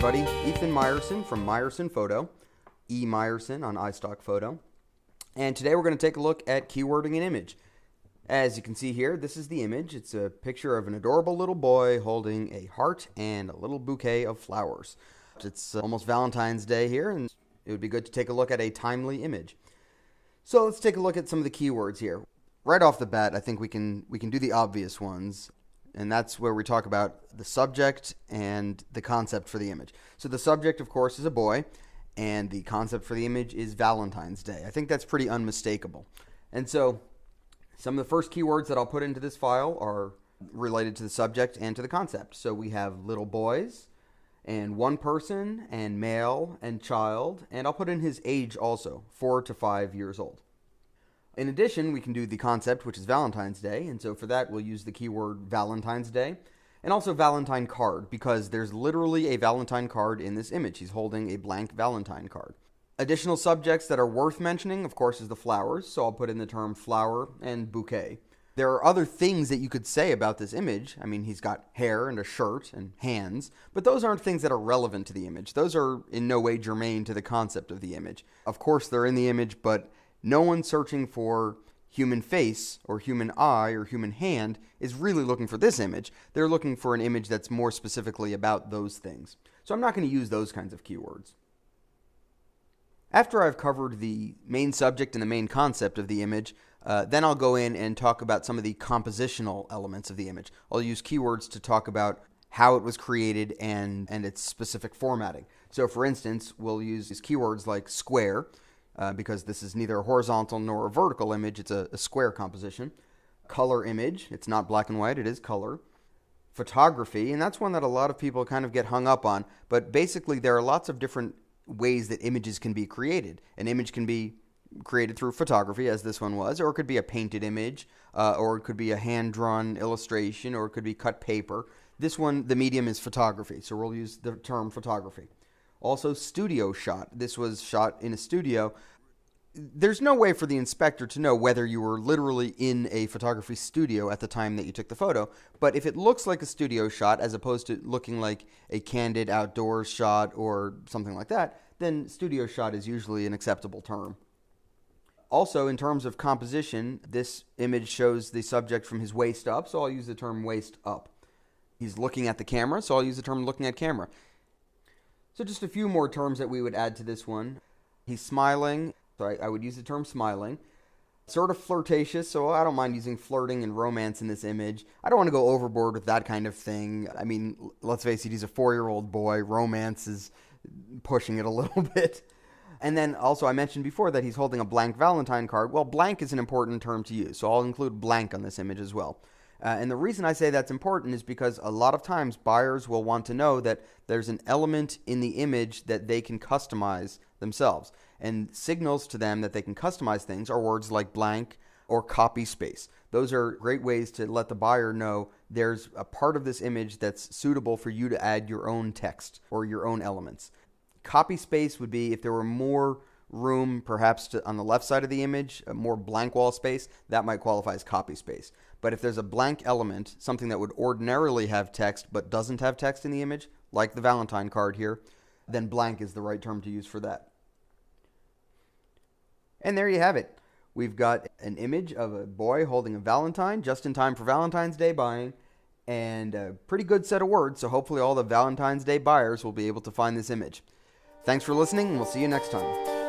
everybody, Ethan Myerson from Myerson Photo, E. Myerson on iStock Photo. And today we're going to take a look at keywording an image. As you can see here, this is the image. It's a picture of an adorable little boy holding a heart and a little bouquet of flowers. It's almost Valentine's Day here, and it would be good to take a look at a timely image. So let's take a look at some of the keywords here. Right off the bat, I think we can do the obvious ones, and that's where we talk about the subject and the concept for the image. So the subject, of course, is a boy, and the concept for the image is Valentine's Day. I think that's pretty unmistakable. And so some of the first keywords that I'll put into this file are related to the subject and to the concept. So we have little boys, and one person, and male, and child, and I'll put in his age also, 4 to 5 years old. In addition, we can do the concept, which is Valentine's Day, and so for that we'll use the keyword Valentine's Day, and also Valentine card, because there's literally a Valentine card in this image. He's holding a blank Valentine card. Additional subjects that are worth mentioning, of course, is the flowers, so I'll put in the term flower and bouquet. There are other things that you could say about this image. I mean, he's got hair and a shirt and hands, but those aren't things that are relevant to the image. Those are in no way germane to the concept of the image. Of course, they're in the image, but no one searching for human face or human eye or human hand is really looking for this image. They're looking for an image that's more specifically about those things. So I'm not going to use those kinds of keywords. After I've covered the main subject and the main concept of the image, then I'll go in and talk about some of the compositional elements of the image. I'll use keywords to talk about how it was created and its specific formatting. So for instance, we'll use these keywords like square, because this is neither a horizontal nor a vertical image, it's a square composition. Color image, it's not black and white, it is color. Photography, and that's one that a lot of people kind of get hung up on, but basically there are lots of different ways that images can be created. An image can be created through photography, as this one was, or it could be a painted image, or it could be a hand-drawn illustration, or it could be cut paper. This one, the medium is photography, so we'll use the term photography. Also, studio shot. This was shot in a studio. There's no way for the inspector to know whether you were literally in a photography studio at the time that you took the photo, but if it looks like a studio shot as opposed to looking like a candid outdoors shot or something like that, then studio shot is usually an acceptable term. Also, in terms of composition, this image shows the subject from his waist up, so I'll use the term waist up. He's looking at the camera, so I'll use the term looking at camera. So just a few more terms that we would add to this one. He's smiling, so I would use the term smiling. Sort of flirtatious, so I don't mind using flirting and romance in this image. I don't want to go overboard with that kind of thing. I mean, let's face it, he's a 4-year-old boy. Romance is pushing it a little bit. And then also I mentioned before that he's holding a blank Valentine card. Well, blank is an important term to use, so I'll include blank on this image as well. And the reason I say that's important is because a lot of times buyers will want to know that there's an element in the image that they can customize themselves. And signals to them that they can customize things are words like blank or copy space. Those are great ways to let the buyer know there's a part of this image that's suitable for you to add your own text or your own elements. Copy space would be if there were more room perhaps on the left side of the image, more blank wall space, that might qualify as copy space. But if there's a blank element, something that would ordinarily have text but doesn't have text in the image, like the Valentine card here, then blank is the right term to use for that. And there you have it. We've got an image of a boy holding a Valentine just in time for Valentine's Day buying, and a pretty good set of words, so hopefully all the Valentine's Day buyers will be able to find this image. Thanks for listening, and we'll see you next time.